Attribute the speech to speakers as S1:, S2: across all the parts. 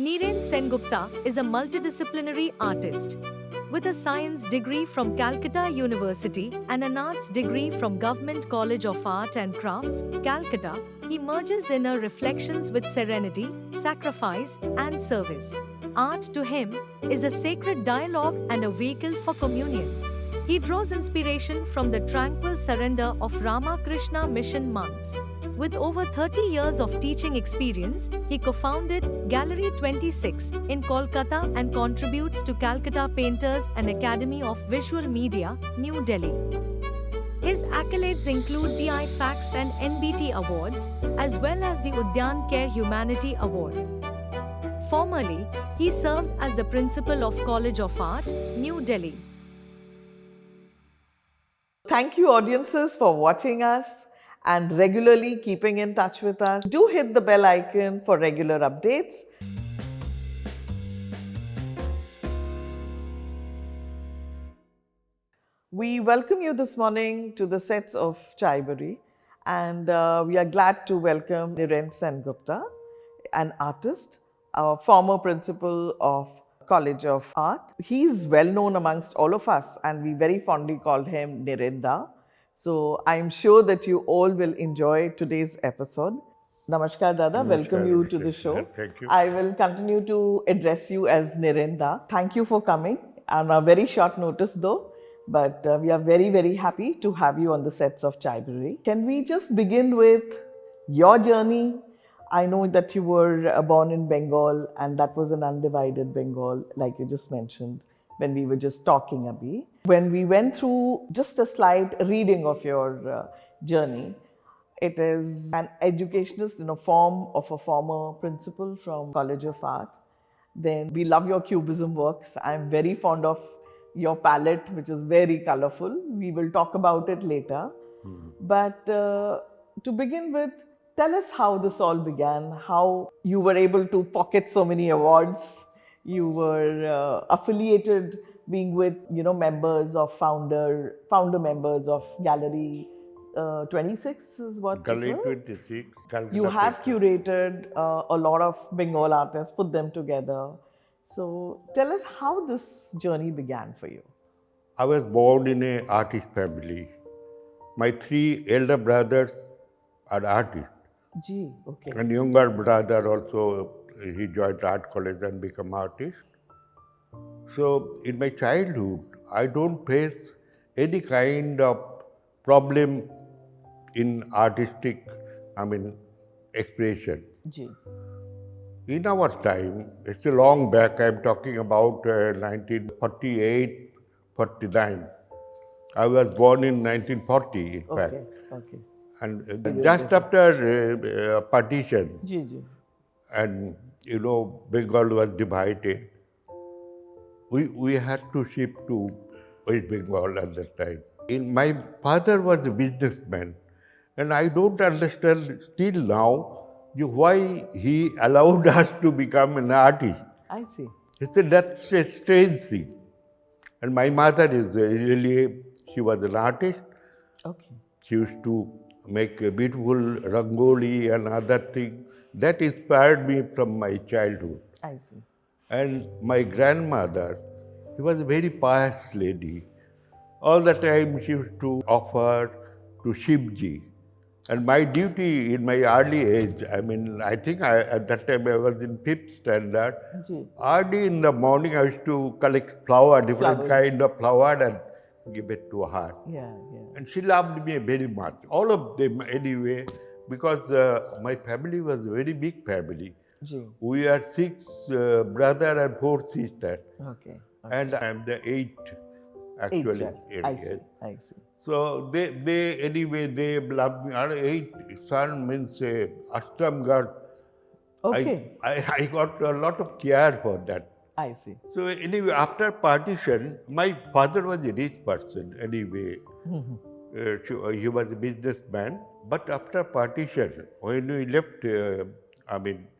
S1: Niren Sengupta is a multidisciplinary artist. With a science degree from Calcutta University and an arts degree from Government College of Art and Crafts, Calcutta, he merges inner reflections with serenity, sacrifice, and service. Art to him is a sacred dialogue and a vehicle for communion. He draws inspiration from the tranquil surrender of Ramakrishna Mission monks. With over 30 years of teaching experience, he co-founded Gallery 26 in Kolkata and contributes to Calcutta Painters and Academy of Visual Media, New Delhi. His accolades include the AIFACS and NBT Awards, as well as the Udayan Care Humanity Award. Formerly, he served as the principal of College of Art, New Delhi.
S2: Thank you, audiences, for watching us and regularly keeping in touch with us. Do hit the bell icon for regular updates. We welcome you this morning to the sets of Chaibrary, and we are glad to welcome Niren Sengupta, an artist, a former principal of College of Art. He is well known amongst all of us, and we very fondly called him Nirenda. So I'm sure that you all will enjoy today's episode. Namaskar, Dada.
S3: Namaskar,
S2: Welcome you to the show.
S3: Thank you.
S2: I will continue to address you as Nirenda. Thank you for coming on a very short notice, though. But we are very, very happy to have you on the sets of Chaibrary. Can we just begin with your journey? I know that you were born in Bengal, and that was an undivided Bengal, like you just mentioned when we were just talking, Abhi. When we went through just a slight reading of your journey, it is an educationist in a form of a former principal from College of Art. Then we love your cubism works. I'm very fond of your palette, which is very colorful. We will talk about it later. But to begin with, tell us how this all began, how you were able to pocket so many awards. You were affiliated being with, members of founder members of Gallery 26 is what
S3: Gallery
S2: it were?
S3: 26.
S2: You have curated a lot of Bengal artists, put them together. So tell us how this journey began for you.
S3: I was born in an artist family. My three elder brothers are artists.
S2: Gee, okay.
S3: And younger brother also, he joined art college and become artist. So in my childhood, I don't face any kind of problem in artistic, expression.
S2: Gee.
S3: In our time, it's a long back, I'm talking about 1948, 49. I was born in 1940, in fact.
S2: Okay.
S3: And just after partition,
S2: Gee.
S3: and Bengal was divided, we had to shift to West Bengal at that time. My father was a businessman, and I don't understand still now why he allowed us to become an artist.
S2: I see.
S3: He said that's a strange thing. And my mother is she was an artist.
S2: Okay.
S3: She used to make a beautiful rangoli and other things. That inspired me from my childhood.
S2: I see.
S3: And my grandmother, she was a very pious lady. All the time she used to offer to Shivji. And my duty in my early age, I think at that time I was in 5th standard.
S2: Gee.
S3: Early in the morning I used to collect different kind of flower and give it to her.
S2: Yeah.
S3: And she loved me very much. All of them anyway, because my family was a very big family.
S2: Gee.
S3: We are 6 brothers and 4 sisters.
S2: Okay.
S3: And I am the 8th actually.
S2: I see.
S3: So they loved me. Our 8th son means Ashtam God.
S2: Okay.
S3: I got a lot of care for that.
S2: I see.
S3: So anyway, after partition, my father was a rich person anyway. He was a businessman. But after partition, when we left,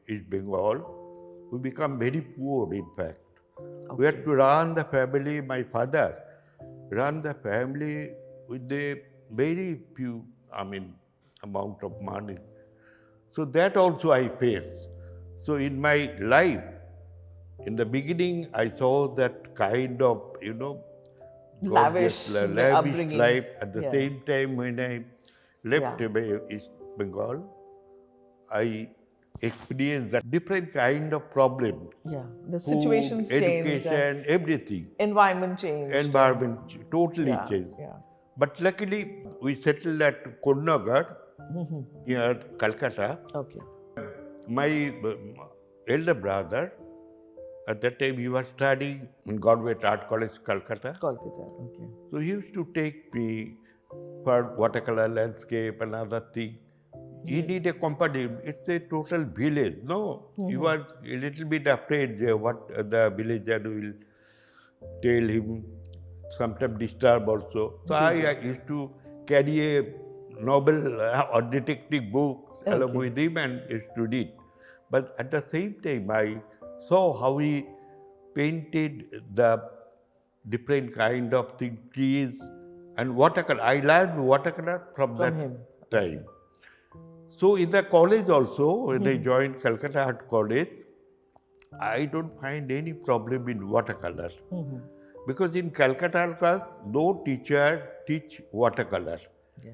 S3: East Bengal, we become very poor, in fact. Okay. We had to run the family, my father ran the family with a very few, amount of money. So that also I face. So in my life, in the beginning, I saw that kind of,
S2: Lavish
S3: gorgeous, lavish
S2: upbringing.
S3: life. At the
S2: Yeah.
S3: same time, when I left
S2: Yeah.
S3: East Bengal, I experienced that different kind of problem.
S2: Yeah. The
S3: Food,
S2: situations changed.
S3: education, everything.
S2: Environment changed.
S3: Environment totally
S2: Yeah.
S3: changed.
S2: Yeah.
S3: But luckily, we settled at Konnagar near Calcutta.
S2: Okay.
S3: My elder brother, at that time he was studying in Government Art College, Calcutta.
S2: Kolkata. Okay.
S3: So he used to take me for watercolor landscape and other thing. He need a company. It's a total village. No, he was a little bit afraid what the villager will tell him. Sometimes disturb also. So I used to carry a novel or detective books along with him and used to read. But at the same time, I saw how he painted the different kind of thing, trees and watercolor. I learned watercolor from that
S2: him.
S3: time. So in the college also, when I joined Calcutta Art College, I don't find any problem in watercolor. Because in Calcutta class, no teacher teach watercolor.
S2: Yeah.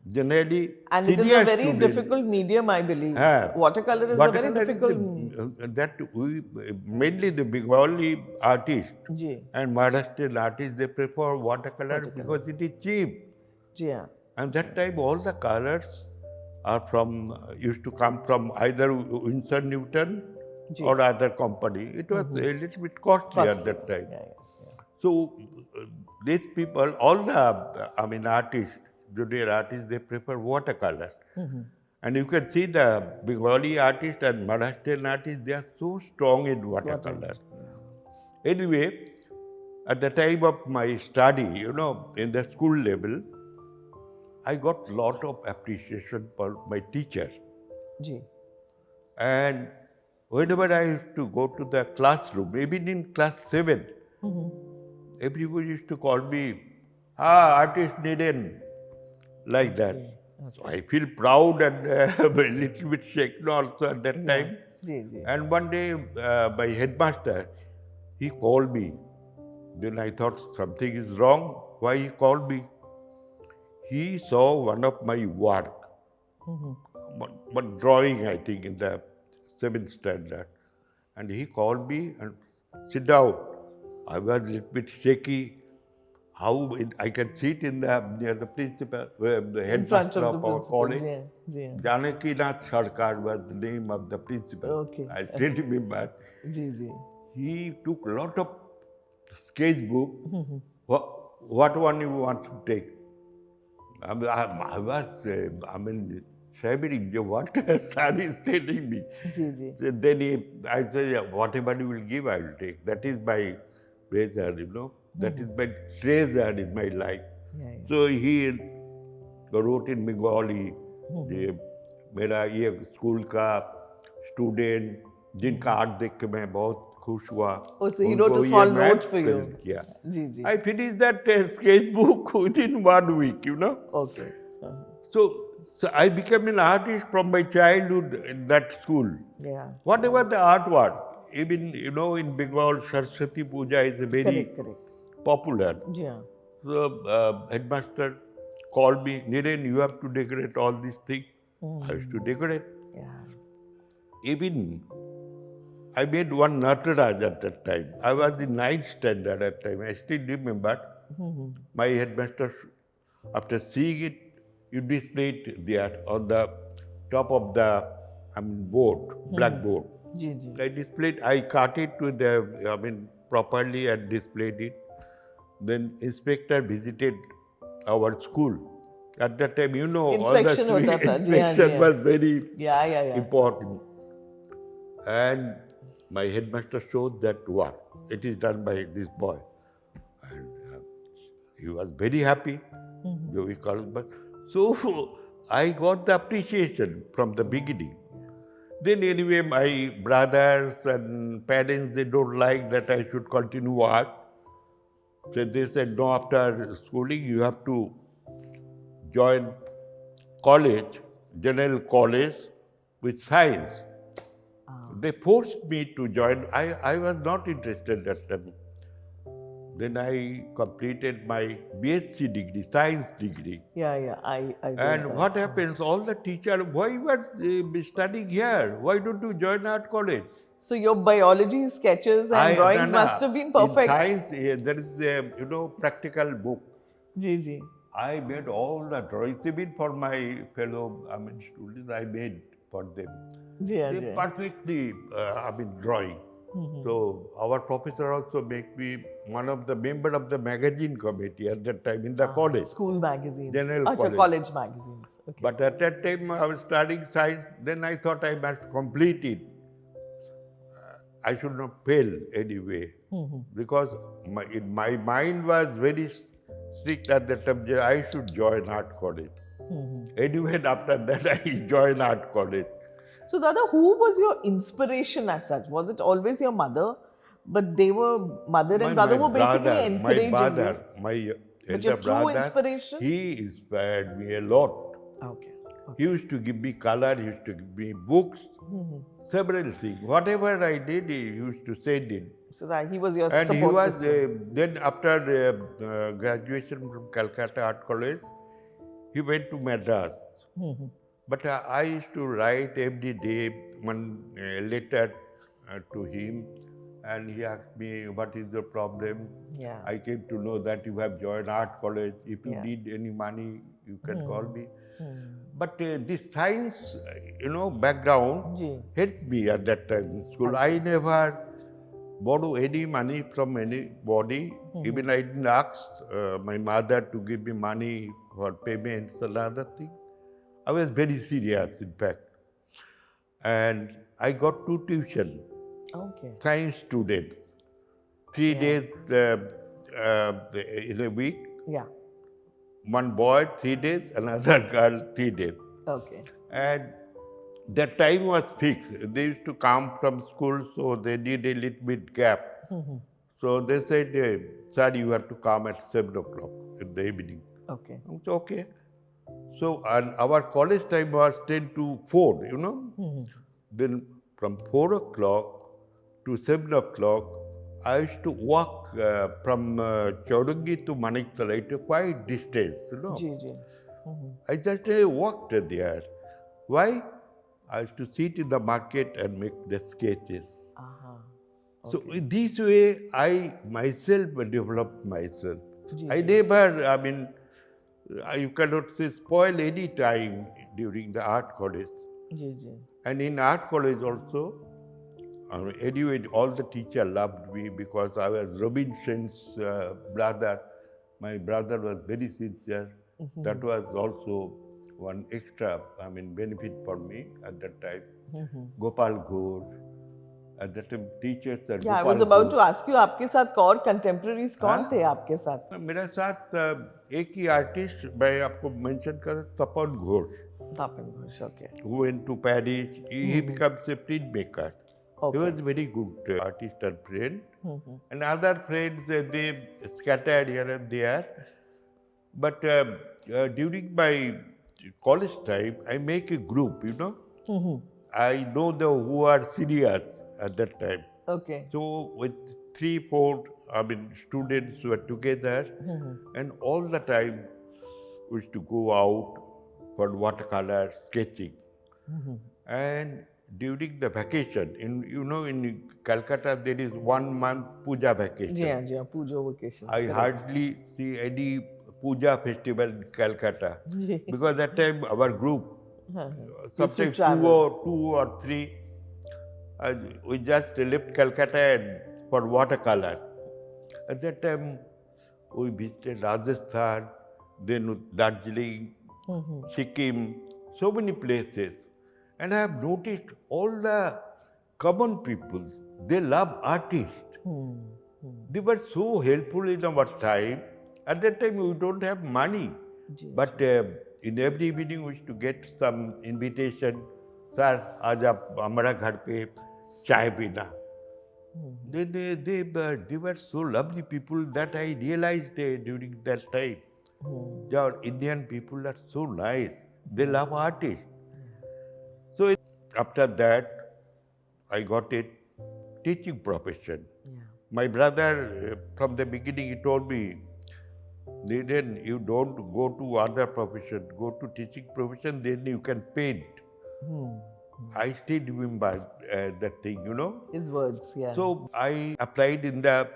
S3: Generally,
S2: And it is
S3: senior
S2: a very
S3: student-
S2: difficult medium, I believe. Watercolor is a very difficult.
S3: That we mainly the Bengali artists
S2: Ji.
S3: and Maharashtrian artists, they prefer watercolor because it is cheap.
S2: Yeah.
S3: And that time all the colors are used to come from either Winsor Newton or other company. It was a little bit costly at that time.
S2: Yeah.
S3: So these people, all the artists, junior artists, they prefer watercolor. And you can see the Bengali artists and Maharashtrian artists, they are so strong in watercolor. Anyway, at the time of my study, in the school level, I got lot of appreciation for my teacher.
S2: Ji.
S3: And whenever I used to go to the classroom, even in class 7, everybody used to call me, artist Niren, like that. So I feel proud and a little bit shaken also at that time. And one day, my headmaster, he called me. Then I thought something is wrong. Why he called me? He saw one of my work, but drawing, I think, in the 7th standard. And he called me and sit down. I was a little bit shaky. How I can sit near the principal, the headmaster of our college. Janaki Nath Sarkar was the name of the principal.
S2: Okay.
S3: I still remember. He took a lot of sketchbook. What one you want to take? I was shivering. What sir is telling me? So then I said, whatever you will give, I will take. That is my treasure, That is my treasure in my life. So he wrote in Bengali, मेरा ये school का student जिनका art देख के मैं बहुत खुश हुआ.
S2: Oh, so he wrote a small note for you.
S3: किया. I finished that sketchbook within 1 week,
S2: Okay.
S3: So I became an artist from my childhood in that school.
S2: Yeah.
S3: Whatever the art was, even, in Bengal, Saraswati Puja is very popular.
S2: Yeah.
S3: So headmaster called me, Niren, you have to decorate all these things. I used to decorate.
S2: Yeah.
S3: Even I made one Nataraj at that time. I was in 9th standard at that time. I still remember. My headmaster, after seeing it, you display it there on the top of the board, blackboard. I displayed, I cut it with properly and displayed it. Then inspector visited our school. At that time, all the inspection was very important. And my headmaster showed that work. It is done by this boy. And he was very happy. So I got the appreciation from the beginning. Then anyway, my brothers and parents, they don't like that I should continue art. So they said, no, after schooling, you have to join college, general college with science. They forced me to join. I was not interested that time. Then I completed my BSc degree, science degree.
S2: Yeah. I read
S3: And
S2: that.
S3: what happens? All the teachers, why you are studying here? Why don't you join art college?
S2: So your biology sketches and drawings must have been perfect.
S3: In science, there is a practical book.
S2: Ji.
S3: I made all the drawings, even for my fellow students, I made for them. They perfectly, drawing. So our professor also made me one of the member of the magazine committee at that time in the college.
S2: School magazine.
S3: General college.
S2: College magazines. Okay.
S3: But at that time I was studying science, then I thought I must complete it. I should not fail anyway. Because my mind was very strict at that time. I should join art college. Anyway, after that I joined art college.
S2: So Dada, who was your inspiration as such? Was it always your mother? But they were, mother and brother were basically encouraging
S3: my brother,
S2: you.
S3: my
S2: But
S3: elder
S2: your true
S3: brother,
S2: inspiration?
S3: he inspired me a lot.
S2: Okay.
S3: He used to give me color, he used to give me books, several things. Whatever I did, he used to send it.
S2: So that he was your
S3: And
S2: support
S3: he was,
S2: system.
S3: then after graduation from Calcutta Art College, he went to Madras. But I used to write every day one letter to him, and he asked me, what is the problem?
S2: Yeah.
S3: I came to know that you have joined art college. If you need any money, you can call me. But this science, background helped me at that time in school. I never borrow any money from anybody. Even I didn't ask my mother to give me money for payments and other things. I was very serious, in fact. And I got 2 tuition.
S2: Okay.
S3: Science students. 3 days in a week.
S2: Yeah.
S3: One boy 3 days, another girl 3 days.
S2: Okay.
S3: And the time was fixed. They used to come from school, so they need a little bit gap. So they said, sir, you have to come at 7 o'clock in the evening.
S2: Okay.
S3: I said, okay. So and our college time was 10 to 4, Then from 4 o'clock to 7 o'clock, I used to walk from Chaudhary to Maniktala. It was quite distance, I just walked there. Why? I used to sit in the market and make the sketches. Okay. So in this way, I myself developed myself. I never, you cannot say spoil any time during the art college. And in art college also, anyway, all the teachers loved me because I was Robin Sen's brother. My brother was very sincere. That was also one extra, benefit for me at that time. Gopal Ghosh. At that time, teachers are
S2: I was about to ask you, आपके साथ और contemporaries कौन थे आपके साथ?
S3: मेरे साथ एक ही आर्टिस्ट मैं आपको मेंशन कर तपन Ghosh.
S2: Tapan Ghosh, okay.
S3: Who went to Paris. He becomes a printmaker. Okay. He was very good artist and friend. And other friends, they scattered here and there. But during my college time, I make a group, I know who are serious at that time. Okay. So with 3-4, students were together, and all the time we used to go out for watercolor sketching. And during the vacation, in Calcutta there is 1 month puja vacation.
S2: Yeah, puja vacation.
S3: I hardly see any puja festival in Calcutta because that time our group, sometimes 2 or 3, we just left Calcutta and for watercolor. At that time, we visited Rajasthan, then Darjeeling, Sikkim, so many places. And I have noticed all the common people, they love artists. They were so helpful in our time. At that time, we don't have money. But in every evening, we used to get some invitation. Sir, aaj aap hamara ghar pe chai pina. They were so lovely people that I realized during that time. Our Indian people are so nice. They love artists. So after that, I got a teaching profession.
S2: Yeah.
S3: My brother, from the beginning, he told me, then you don't go to other profession, go to teaching profession, then you can paint. I still remember that thing,
S2: His words, yeah.
S3: So I applied in the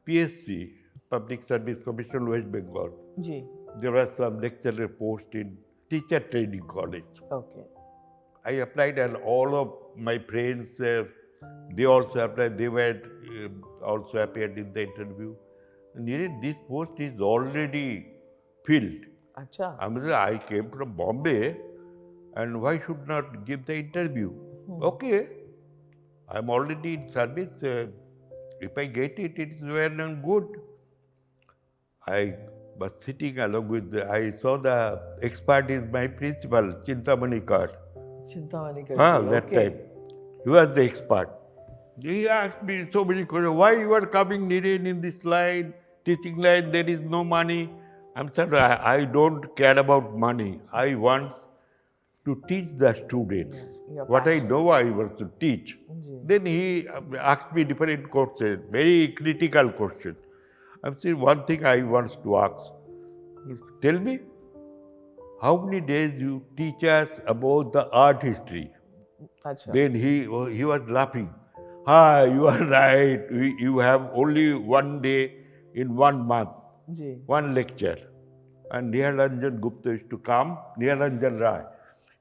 S3: PSC, Public Service Commission, West Bengal.
S2: Ji.
S3: There was some lecturer post in teacher training college.
S2: Okay.
S3: I applied and all of my friends, they also applied, they were also appeared in the interview. And this post is already filled.
S2: Acha.
S3: I came from Bombay and why should not give the interview? Okay, I'm already in service. If I get it, it's well and good. I was sitting along with, I saw the expert is my principal, Chintamani Kar.
S2: Chintamani Kar.
S3: That time. He was the expert. He asked me so many questions. Why you are coming, Niren, in this line, teaching line, there is no money. I'm sorry, I don't care about money. I want to teach the students. What I know I want to teach. Then he asked me different questions, very critical questions. I'm saying one thing I want to ask. Tell me, how many days you teach us about the art history?
S2: Achha.
S3: Then he was laughing. You are right. You have only one day in 1 month, one lecture. And Niren Sengupta used to come, Niranjan Rai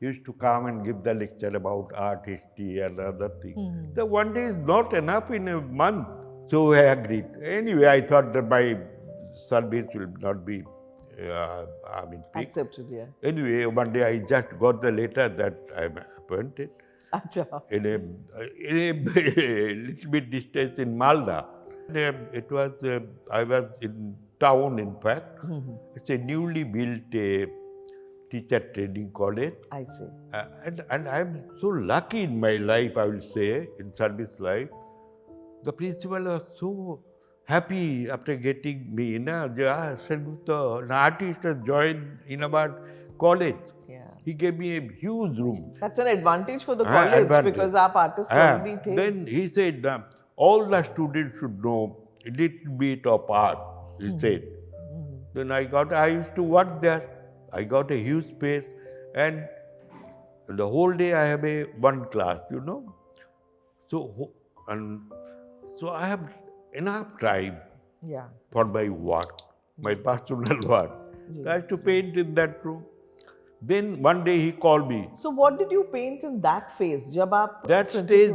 S3: used to come and give the lecture about art history and other things. The 1 day is not enough in a month. So I agreed. Anyway, I thought that my service will not be picked.
S2: Accepted, yeah.
S3: Anyway, one day I just got the letter that I am appointed.
S2: Acha.
S3: In a little bit distance in Malda. It was, I was in town, in fact. It's a newly built teacher training college.
S2: I see.
S3: And I'm so lucky in my life, I will say, in service life. The principal was so happy after getting me. Sengupta, an artist has joined in our college.
S2: Yeah.
S3: He gave me a huge room.
S2: That's an advantage for the college because our artists already think.
S3: Then he said, all the students should know a little bit of art, he said. Then I used to work there. I got a huge space and the whole day I have one class, So I have enough time for my work, my personal work. I have to paint in that room. Then one day he called me.
S2: So what did you paint in that phase?
S3: That stage,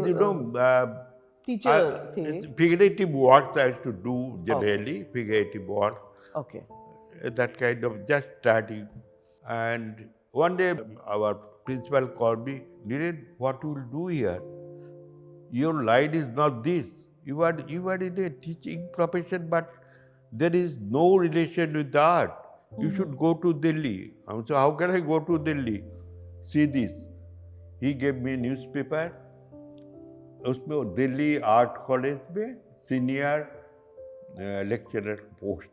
S2: teacher
S3: figurative works I used to do generally, figurative work.
S2: Okay.
S3: That kind of just starting. And one day our principal called me, Niren, what you will do here? Your line is not this. You are in a teaching profession, but there is no relation with the art. You should go to Delhi. So how can I go to Delhi? See this. He gave me a newspaper. उसमें Delhi Art College में senior lecturer post.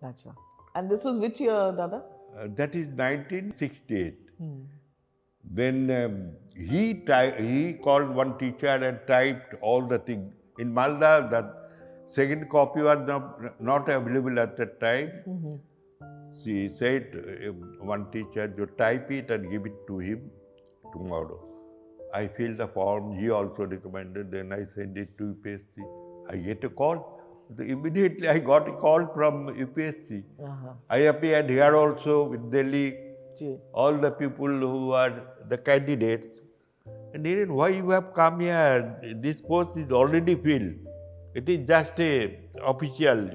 S2: Achha. And this was which year, Dada?
S3: That is 1968. Then he called one teacher and typed all the things. In Malda, the second copy was not available at that time. She said, one teacher, you type it and give it to him tomorrow. I filled the form, he also recommended, then I sent it to UPSC. I get a call. Immediately I got a call from UPSC. I appeared here also with Delhi, all the people who are the candidates. And Niren, why you have come here? This post is already filled. It is just a official.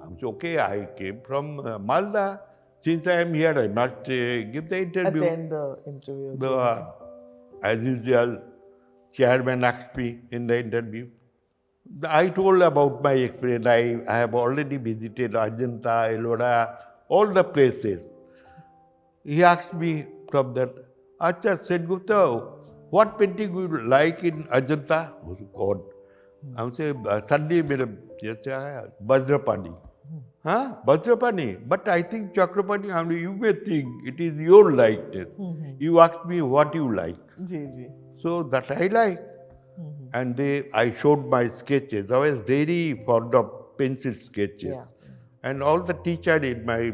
S3: I'm so okay, I came from Malda. Since I am here, I must give the interview.
S2: Attend the interview.
S3: As usual, chairman asked me in the interview. I told about my experience. I have already visited Ajanta, Ellora, all the places. He asked me from that, Acha Sengupta, what painting would you like in Ajanta? Oh God. I would say, Sunday, Vajrapani. Vajrapani. But I think Chakrapani, you may think it is your likeness. You asked me what you like. So that I like. And I showed my sketches. I was very fond of pencil sketches.
S2: Yeah.
S3: And all the teachers in my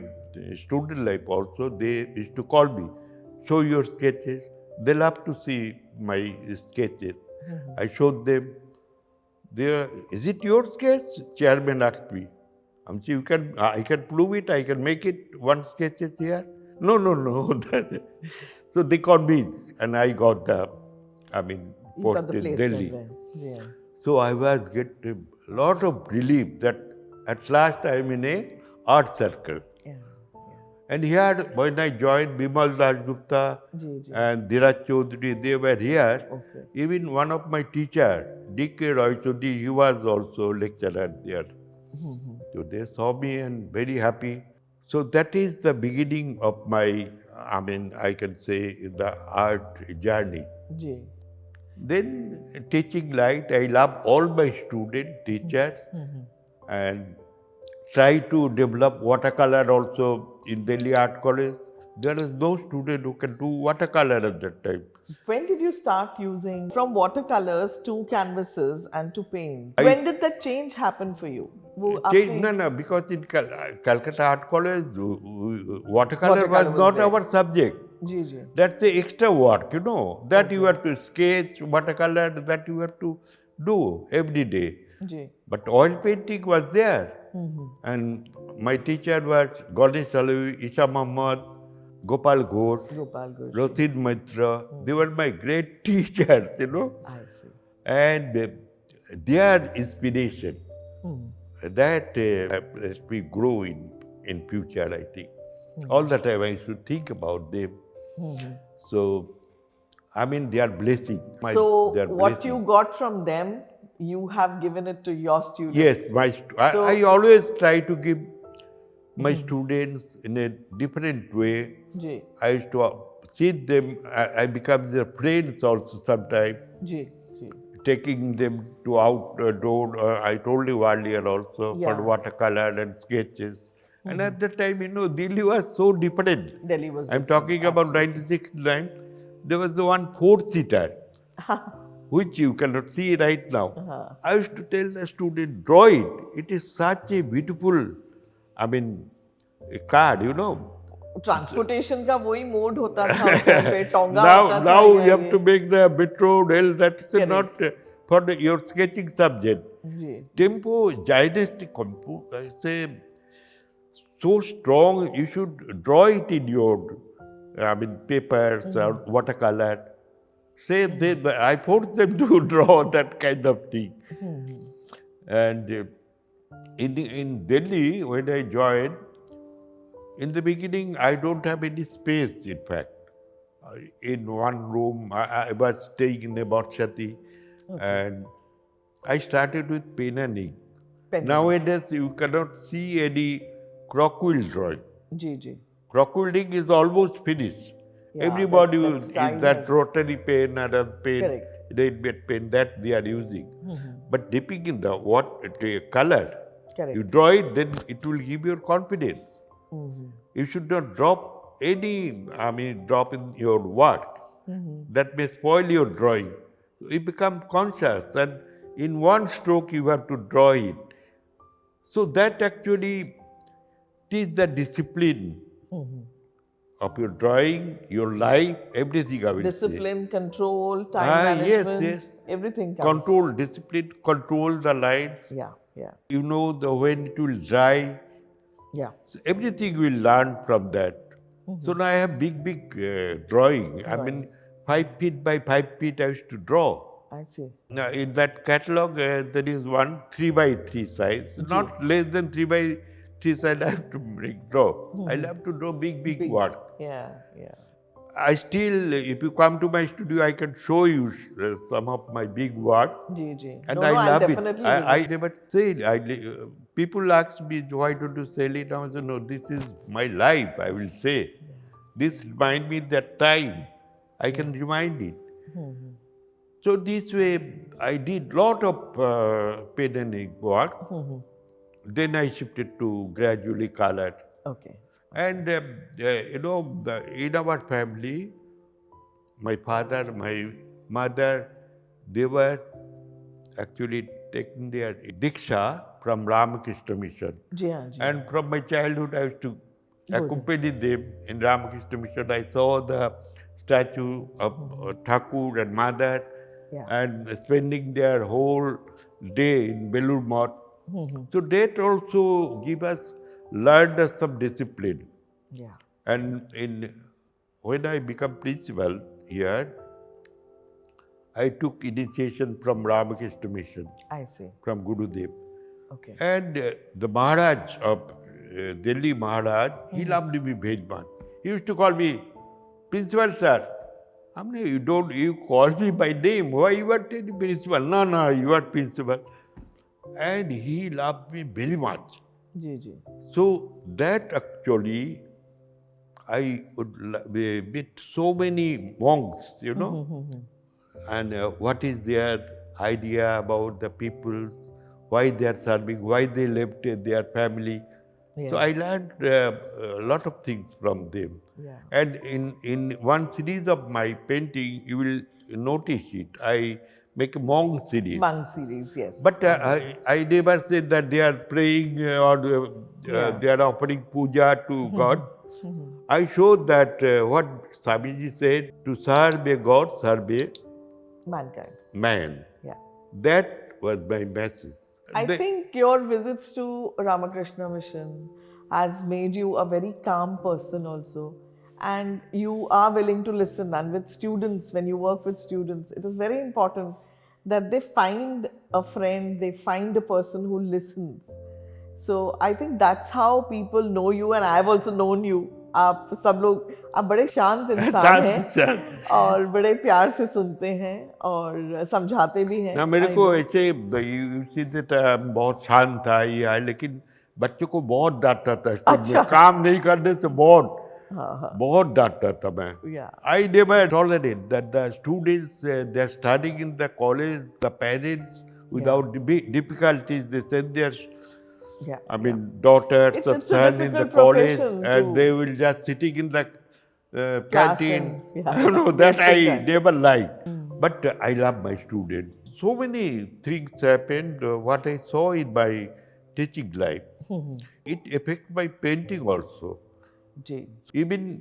S3: student life also, they used to call me, show your sketches. They love to see my sketches. I showed them. Is it your sketch? Chairman asked me. I can prove it, I can make it, one sketch is here. No. So they convinced, and I got
S2: You
S3: post
S2: got the
S3: in
S2: placement
S3: Delhi.
S2: there. Yeah.
S3: So I was getting a lot of relief that at last I am in a art circle.
S2: Yeah.
S3: And here, when I joined Niren Sengupta
S2: Ji.
S3: and Dhiraj Chaudhary, they were here.
S2: Okay.
S3: Even one of my teachers, D.K. Roy Chaudhary, he was also lecturer there. So they saw me and very happy. So that is the beginning of my, I can say, the art journey.
S2: Ji.
S3: Then teaching light, I love all my students, teachers, and try to develop watercolor also in Delhi Art College. There is no student who can do watercolor at that time.
S2: When did you start using from watercolors to canvases and to paint? When did that change happen for you?
S3: No, because in Calcutta Art College, watercolor was not
S2: there.
S3: our subject.
S2: Ji.
S3: That's the extra work, that you have to sketch, watercolor, that you have to do every day.
S2: Ji.
S3: But oil painting was there. And my teacher was Ganesh Alavi, Isha Muhammad, Gopal Ghosh, Rothin Maitra. They were my great teachers,
S2: I see.
S3: And their inspiration, that helps me grow in future, I think. All the time I should think about them. So, they are blessing.
S2: So, what you got from them, you have given it to your students?
S3: Yes, I always try to give my students in a different way.
S2: Ji.
S3: I used to see them, I become their friends also sometimes.
S2: Ji.
S3: Taking them to outdoor, I told you earlier also, for watercolor and sketches. And at that time, Delhi was so different.
S2: Delhi was
S3: I'm
S2: different,
S3: talking about 1969. There was the one four-seater, which you cannot see right now. I used to tell the student, draw it. It is such a beautiful, a card,
S2: Transportation का वही mode होता था पे टोंगा होता था
S3: now you have to make the metro rail. That's not for your sketching subject. Tempo, gymnastic, say so strong. You should draw it in your papers or watercolor. Say I forced them to draw that kind of thing. And in Delhi, when I joined, in the beginning, I don't have any space, in fact. In one room, I was staying in a Barshati, and I started with pen and ink. Nowadays, you cannot see any crockwheel drawing.
S2: Ji.
S3: Crockwheel ink is almost finished.
S2: Yeah,
S3: everybody
S2: that
S3: will use that rotary pen or a pen, red pen that they are using. But dipping in the color, you draw it, then it will give you confidence. You should not drop drop in your work. That may spoil your drawing. You become conscious that in one stroke you have to draw it. So that actually teaches the discipline of your drawing, your life, everything I will
S2: Discipline, control, time management,
S3: yes.
S2: everything comes.
S3: Control, discipline, control the lines.
S2: Yeah.
S3: You know when it will dry.
S2: Yeah.
S3: So everything we learn from that. So now I have big drawing. 5 feet by 5 feet I used to draw.
S2: I see.
S3: Now in that catalog there is one 3 by 3 size, not less than 3 by 3 size I have to draw. I love to draw big work.
S2: Yeah.
S3: I still, if you come to my studio, I can show you some of my big work.
S2: Ji.
S3: And I love it. I never sell it. People ask me, why don't you sell it? I say, no, this is my life, I will say. This reminds me that time. I can remind it. So this way, I did lot of pen and ink work. Then I shifted to gradually colored.
S2: Okay.
S3: And in our family, my father, my mother, they were actually taken their Diksha from Ramakrishna Mission.
S2: जी हाँ जी
S3: And from my childhood, I used to accompany them in Ramakrishna Mission. I saw the statue of Thakur and Mother
S2: Yeah.
S3: and spending their whole day in Belur Math. So that also give us, learned us some discipline.
S2: yeah
S3: And when I become principal here, I took initiation from Ramakrishna Mission,
S2: I see
S3: from Gurudev.
S2: okay
S3: And the Maharaj of Delhi Maharaj, he loved me very much. He used to call me, Principal sir. You call me by name. Why you are telling principal? No, you are principal. And he loved me very much.
S2: Ji ji
S3: So that actually, I would meet so many monks, you know, and what is their idea about the people, why they are serving, why they left their family. So I learned a lot of things from them.
S2: Yeah.
S3: And in one series of my painting, you will notice it. I make a monk series.
S2: Monk series, yes.
S3: But I never said that they are praying or they are offering puja to God. I showed that what Swamiji said, to serve a God, serve a
S2: Mankind.
S3: man.
S2: Yeah.
S3: That was my message.
S2: I think your visits to Ramakrishna Mission has made you a very calm person also. And you are willing to listen. And with students, when you work with students, it is very important that they find a friend, they find a person who listens. So I think that's how people know you, and I've also known you. आप सब लोग, आप बड़े शांत इंसान हैं और बड़े प्यार से सुनते हैं और समझाते भी हैं।
S3: ना मेरे को ऐसे बहुत शांत था ये, लेकिन बच्चों को बहुत डांटता था। अच्छा। काम नहीं करने से बहुत डांटता था मैं। I never tolerate that the students they are studying in the college, the parents without difficulties they send their daughters or son in the college, and they will just sitting in the canteen. No, that I never liked. But I love my students. So many things happened. What I saw in my teaching life, it affected my painting also. Even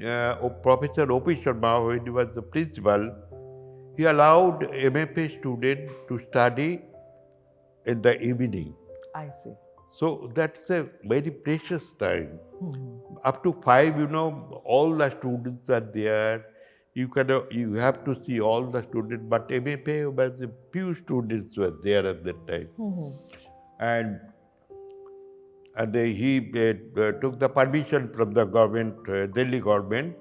S3: Professor O.P. Sharma, when he was the principal, he allowed MFA students to study in the evening.
S2: I see.
S3: So that's a very precious time. Up to 5, all the students are there. You have to see all the students, but MFA was a few students were there at that time. And he took the permission from the government, Delhi government,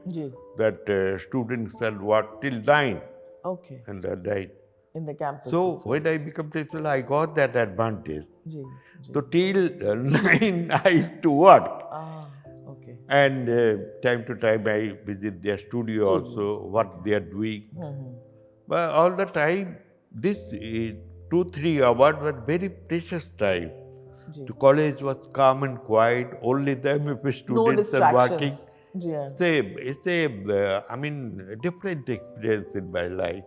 S3: that students shall work till 9.
S2: Okay.
S3: And the night.
S2: In the campus.
S3: So when I became principal, I got that advantage. So till 9, I used to work.
S2: Okay.
S3: And time to time I visit their studio also, what they are doing. But all the time, this 2-3 hours was very precious time. The college was calm and quiet, only the MFA students are working. It's a different experience in my life.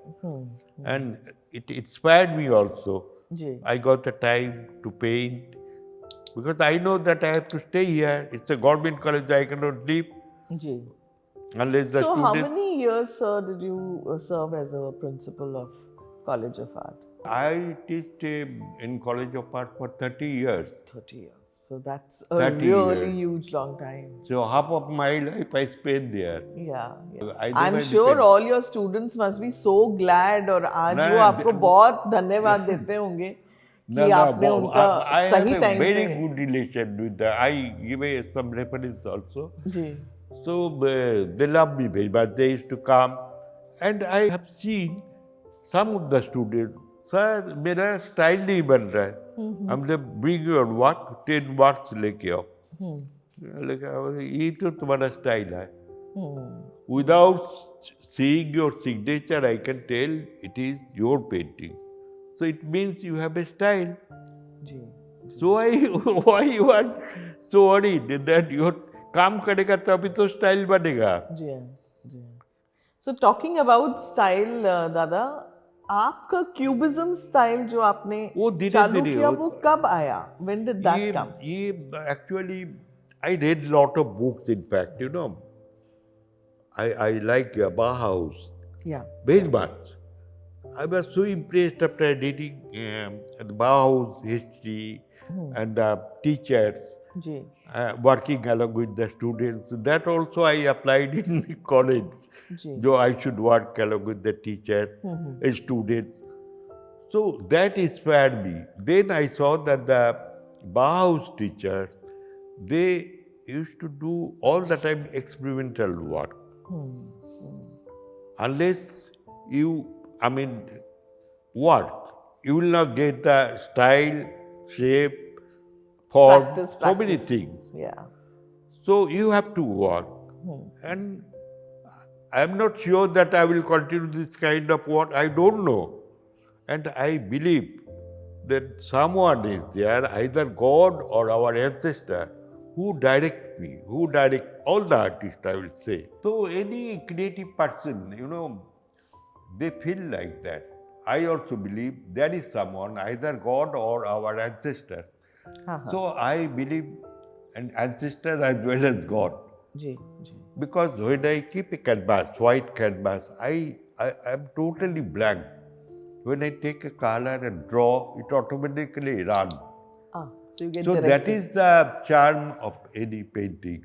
S3: And it inspired me also. I got the time to paint because I know that I have to stay here. It's a government college, I cannot leave. Unless the
S2: so
S3: students...
S2: how many years, sir, did you serve as a principal of College of Art?
S3: I taught in College of Art for 30 years.
S2: 30 years. So that's a really huge long time.
S3: So half of my life I spent there.
S2: Yeah. I'm sure all your students must be so glad और आज वो आपको बहुत धन्यवाद देते होंगे कि आपने उनका सही time पे.
S3: I have a very good relation with them. I give some reference also. So they love me very much. They used to come, and I have seen some of the students. Sir, मेरा style नहीं बन रहा है. हमने bring your work, 10 works लेके आओ. ये तो तुम्हारा style है. Without seeing your signature, I can tell it is your painting. So it means you have a style. So why you are so worried that your काम करेगा तभी तो style बनेगा.
S2: So talking about style, Dada, आपका cubism style जो आपने
S3: वो धीरे
S2: चालू
S3: धीरे
S2: किया वो कब आया? When did that come?
S3: ये actually I read lot of books. In fact, I like Bauhaus
S2: Yeah.
S3: very much. I was so impressed after reading the Bauhaus history and the teachers
S2: ji.
S3: working along with the students. That also I applied in college.
S2: Ji.
S3: So I should work along with the teacher, students. So that inspired me. Then I saw that the Bauhaus teachers, they used to do all the time experimental work. Unless you, work, you will not get the style, shape, form,
S2: Practice.
S3: so many things.
S2: Yeah.
S3: So you have to work. And I am not sure that I will continue this kind of work. I don't know. And I believe that someone is there, either God or our ancestor, who direct me, who direct all the artists, I will say. So any creative person, they feel like that. I also believe there is someone, either God or our ancestor. So I believe an ancestor as well as God.
S2: Ji. Ji.
S3: Because when I keep a canvas, white canvas, I am totally blank. When I take a color and draw, it automatically runs.
S2: So you get
S3: So
S2: directed.
S3: that is the charm of any painting.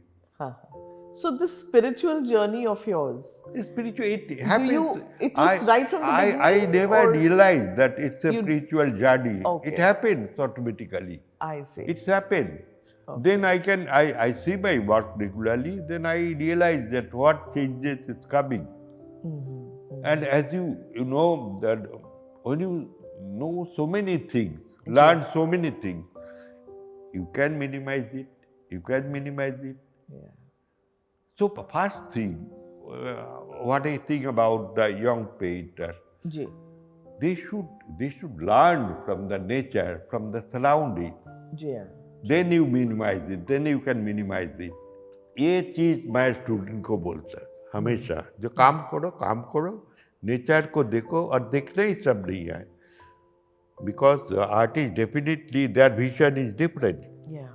S2: So this spiritual journey of yours,
S3: Spiritual, it happens.
S2: it was right from the beginning,
S3: I never
S2: or
S3: realized that it's a
S2: you-
S3: spiritual journey.
S2: Okay.
S3: It happens automatically.
S2: I see.
S3: It's happened. Then I see my work regularly, then I realize that what changes is coming. And as you know that when you know so many things, learn so many things, you can minimize it,
S2: Yeah.
S3: So first thing, what I think about the young painter,
S2: ji.
S3: they should learn from the nature, from the surrounding.
S2: जी हाँ.
S3: Then you minimize it, then you can minimize it. ये चीज मैं student को बोलता हमेशा, जो काम करो, नेचर को देखो और देखना ही सब नहीं है. Because artists definitely their vision is different.
S2: Yeah.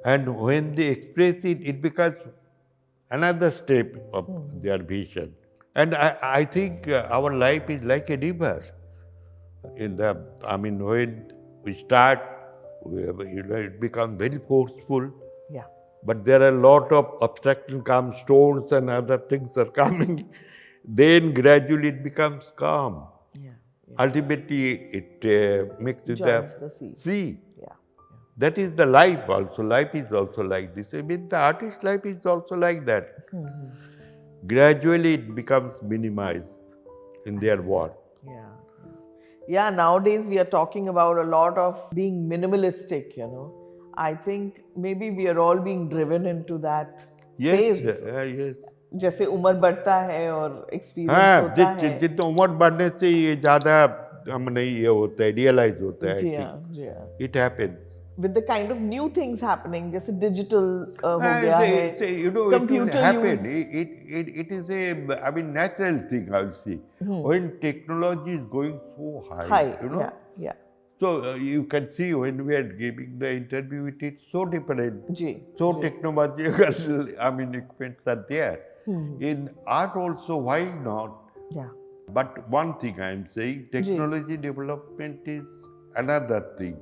S3: And when they express it, it becomes another step of their vision. And I think our life is like a river. When we start, it becomes very forceful.
S2: Yeah.
S3: But there are a lot of obstruction comes, stones and other things are coming. Then gradually it becomes calm.
S2: Yeah.
S3: Ultimately, it makes you
S2: Joins the sea. Yeah.
S3: That is the life also. Life is also like this. The artist's life is also like that. Gradually it becomes minimized in their work.
S2: Yeah, nowadays we are talking about a lot of being minimalistic, I think maybe we are all being driven into that
S3: Yes,
S2: phase.
S3: yes.
S2: जैसे उम्र बढ़ता है और experience होता है.
S3: जितना उम्र बढ़ने से ये ज़्यादा ये होता है, रियलाइज होता है.
S2: जी हाँ.
S3: It happens.
S2: With the kind of new things happening, जैसे digital हो गया है,
S3: it will
S2: computer
S3: happen.
S2: use.
S3: It is a natural thing, I will see. When technology is going so high,
S2: Yeah.
S3: So you can see when we are giving the interview, it is so different. So technological, equipments are there. In art also, why not?
S2: Yeah.
S3: But one thing I am saying, technology development is another thing.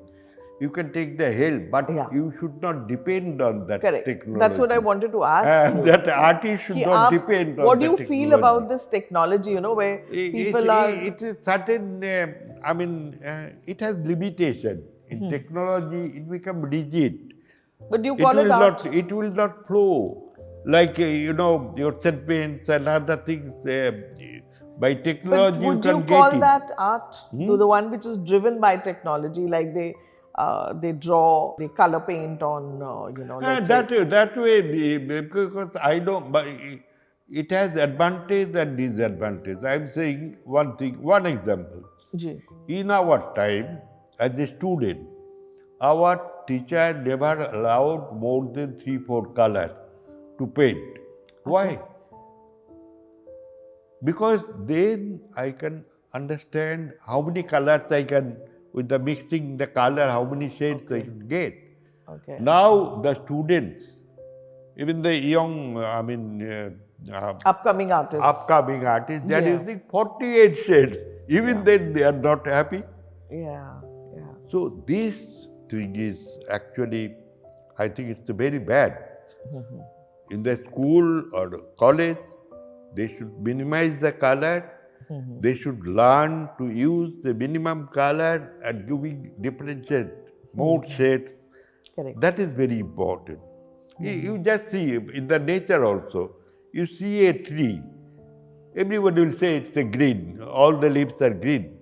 S3: You can take the help, but you should not depend on that technology.
S2: That's what I wanted to ask you.
S3: That artist should not depend on
S2: what
S3: the
S2: do you
S3: technology.
S2: feel about this technology, where people are...
S3: It is certain, it has limitation. In technology, it becomes rigid.
S2: But you call it art?
S3: It will not flow. Like, your sentiments and other things, by technology
S2: but would
S3: you can
S2: you
S3: get
S2: call
S3: it.
S2: that art? The one which is driven by technology, like they draw, they color paint on,
S3: that way, because I don't, but it has advantage and disadvantage. I am saying one example. In our time, as a student, our teacher never allowed more than 3-4 colors to paint. Why? Because then I can understand how many colors I can, with the mixing the color, how many shades I can get.
S2: Okay.
S3: Now the students, even the young,
S2: Upcoming artists.
S3: upcoming artists, they are
S2: Yeah.
S3: using 48 shades. Even then they are not happy.
S2: Yeah. Yeah.
S3: So this thing is actually, I think it's very bad. In the school or college, they should minimize the color. They should learn to use the minimum color and giving different shades, more shades.
S2: Correct.
S3: That is very important. You just see in the nature also, you see a tree, everybody will say it's a green, all the leaves are green.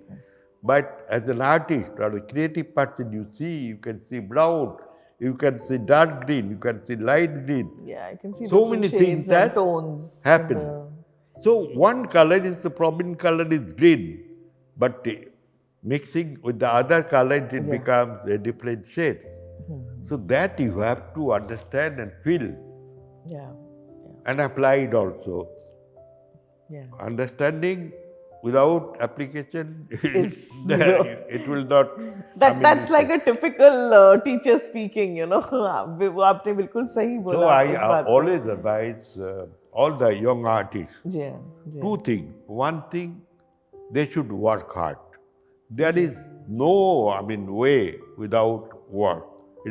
S3: But as an artist or a creative person, you can see brown, you can see dark green, you can see light green.
S2: Yeah, I can see
S3: So
S2: different
S3: many
S2: shades
S3: things
S2: and
S3: that
S2: tones.
S3: happen.
S2: in the-
S3: So one color is the prominent color is green, but mixing with the other color it becomes a different shades. So that you have to understand and feel
S2: Yeah.
S3: and apply it also.
S2: Yeah.
S3: Understanding without application
S2: Is zero.
S3: it will not.
S2: That's like a typical teacher speaking, you know. वो आपने बिल्कुल सही बोला.
S3: So I
S2: इस बात पे.
S3: always advise all the young artists
S2: Yeah. Yeah.
S3: two things. One thing, they should work hard. There is no, way without work.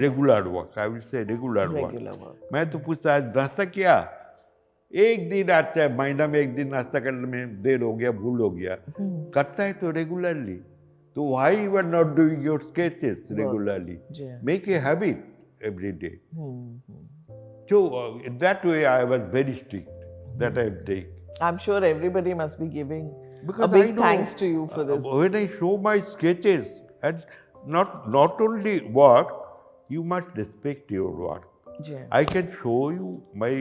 S3: Regular work. I will say regular work.
S2: work.
S3: मैं तो पूछता आज नाश्ता किया, एक दिन आता है महीना में एक दिन नाश्ता करने में देर हो गया, भूल हो गया, करता है तो रेगुलरली. तो why you are not doing your sketches regularly?
S2: Yeah.
S3: Make a habit every day. So in that way I was very strict that I take.
S2: I'm sure everybody must be giving
S3: Because
S2: a
S3: I
S2: big
S3: know,
S2: thanks to you for this.
S3: When I show my sketches, and not only work, you must respect your work.
S2: Yeah.
S3: I can show you my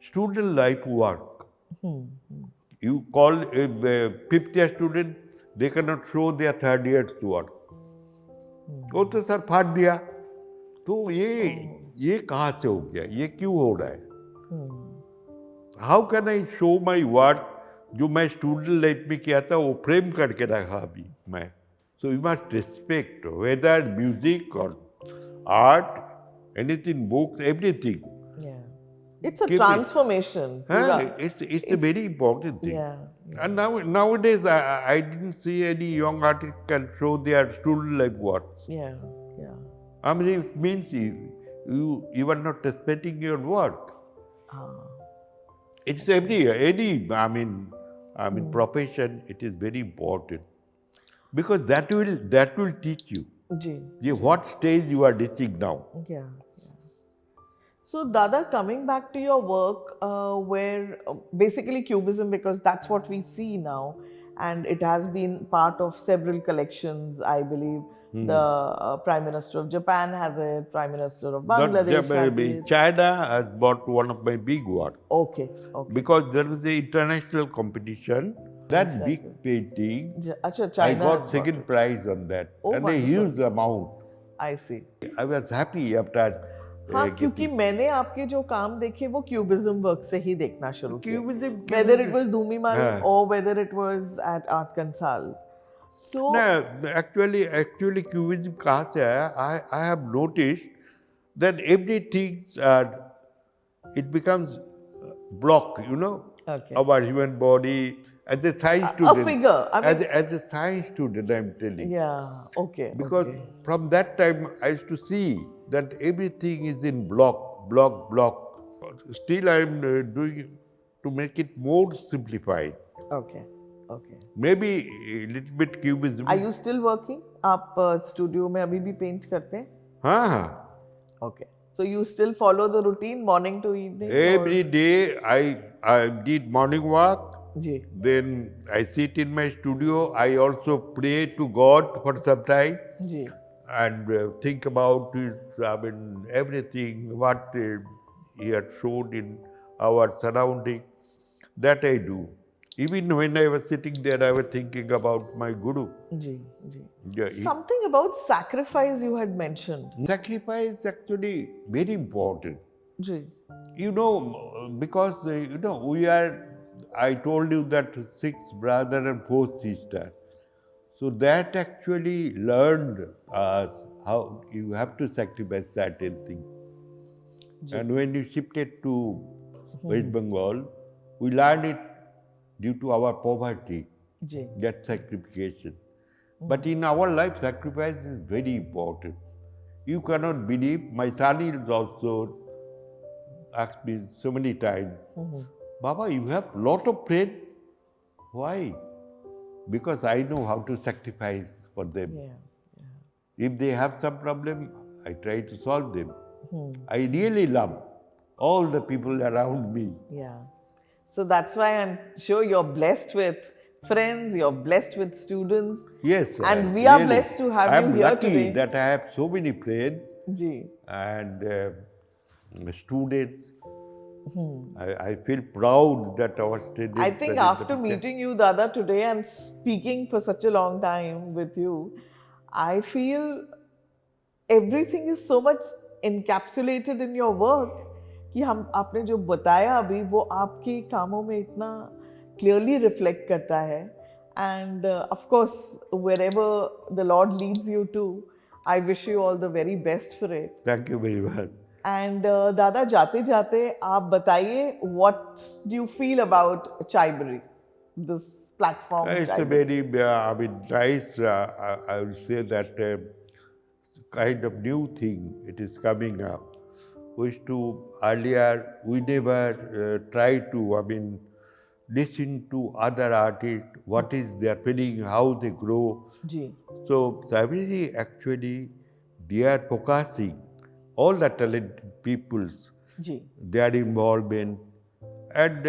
S3: student life work. You call a fifth year student, they cannot show their third year's work. वो तो sir फाड़ दिया. तो ये कहाँ से हो गया? ये क्यों हो रहा है? How can I show my work जो मैं स्टूडेंट लाइफ में किया था वो फ्रेम करके रखा अभी मैं. So you must respect whether music or art, anything, books, everything.
S2: Yeah. It's a
S3: Give it.
S2: transformation.
S3: It's a very important thing.
S2: Yeah.
S3: And nowadays, I didn't see any young artist can show their student life works.
S2: Yeah. Yeah.
S3: It means you are not respecting your work. It's any profession. It is very important because that will teach you. What stage you are reaching now.
S2: Yeah. So, Dada, coming back to your work, where basically Cubism, because that's what we see now, and it has been part of several collections, I believe. The Prime Minister of Japan has it, Prime Minister of Bangladesh has it.
S3: China has bought one of my big works.
S2: Okay.
S3: Because there was an international competition. That big painting,
S2: China
S3: I got second prize on that. And a huge amount.
S2: I see.
S3: I was happy after.
S2: हाँ, क्योंकि मैंने आपके जो काम देखे वो cubism work से ही देखना शुरू किया.
S3: Cubism.
S2: Whether it was Dhumimal or whether it was at Art Consal. So
S3: No, actually Cubism कहाँ से आया? I have noticed that everything it becomes block,
S2: Okay.
S3: our human body. As a science student,
S2: a figure.
S3: as a science student, I'm telling.
S2: Yeah. Okay.
S3: Because from that time, I used to see that everything is in block. Still, I'm doing to make it more simplified.
S2: Okay.
S3: Maybe a little bit cubism.
S2: Are you still working? आप studio में अभी भी paint करते हैं?
S3: हाँ.
S2: Okay. So you still follow the routine morning to evening?
S3: Every day I did morning walk.
S2: Ji.
S3: Then I sit in my studio. I also pray to God for some time.
S2: Ji.
S3: And think about everything, what He had shown in our surrounding. That I do. Even when I was sitting there, I was thinking about my Guru.
S2: Ji.
S3: Yeah,
S2: Something about sacrifice you had mentioned.
S3: sacrifice is actually very important.
S2: Ji.
S3: Because we are I told you that 6 brothers and 4 sisters. So that actually learned us how you have to sacrifice certain things. And when you shifted to West Bengal, we learned it due to our poverty, that sacrification. But in our life, sacrifice is very important. You cannot believe, my son is also asked me so many times, Baba, you have lot of friends. Why? Because I know how to sacrifice for them. If they have some problem, I try to solve them. I really love all the people around me.
S2: Yeah. So that's why I'm sure you're blessed with friends, you're blessed with students.
S3: Yes.
S2: And we are blessed to have you here
S3: lucky
S2: today.
S3: that I have so many friends
S2: Ji.
S3: and students. I feel proud that our students.
S2: I think after meeting you, Dada, today and speaking for such a long time with you, I feel everything is so much encapsulated in your work कि हम आपने जो बताया अभी वो आपके कामों में इतना clearly reflect करता है. And of course, wherever the Lord leads you to, I wish you all the very best for it.
S3: Thank you very much.
S2: And दादा जाते जाते आप बताइए, what do you feel about Chaibrary, this platform?
S3: It's a very, nice, I would say that it's kind of new thing, it is coming up. Which earlier, we never tried to, listen to other artists, what is their feeling, how they grow.
S2: Ji.
S3: So, Chaibrary actually, they are focusing all the talented peoples, their involvement. And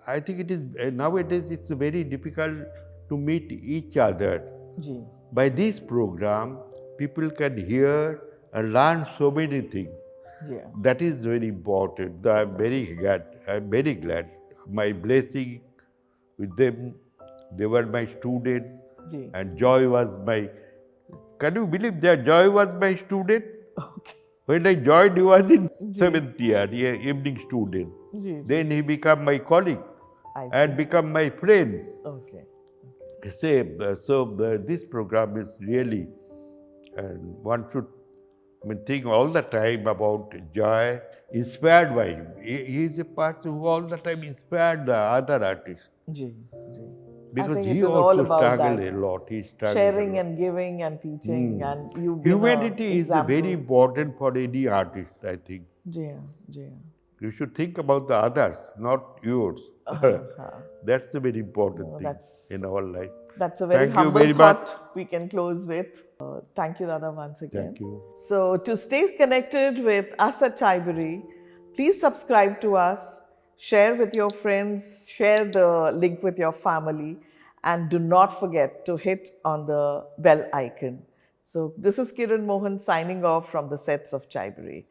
S3: I think it is, nowadays it's very difficult to meet each other.
S2: Ji.
S3: By this program, people can hear and learn so many things.
S2: Yeah.
S3: That is very important. I'm very glad. My blessing with them, they were my students.
S2: Ji.
S3: And Joy was my, can you believe that Joy was my student?
S2: Okay.
S3: When I joined, he was in 7th year, evening student. Then he became my colleague and become my friend.
S2: Okay.
S3: So this program is really, and one should think all the time about Joy, inspired by him. He is a person who all the time inspired the other artists. Because he also struggled a lot. He struggled
S2: sharing and giving and teaching and you.
S3: Humanity is very important for any artist, I think. You should think about the others, not yours. That's a very important thing in our life.
S2: That's a very humble thought we can close with. Thank you, Dada, once again.
S3: Thank you.
S2: So, to stay connected with us at Chaibrary, please subscribe to us, share with your friends, share the link with your family, and do not forget to hit on the bell icon. So, this is Kiran Mohan signing off from the sets of Chaibrary.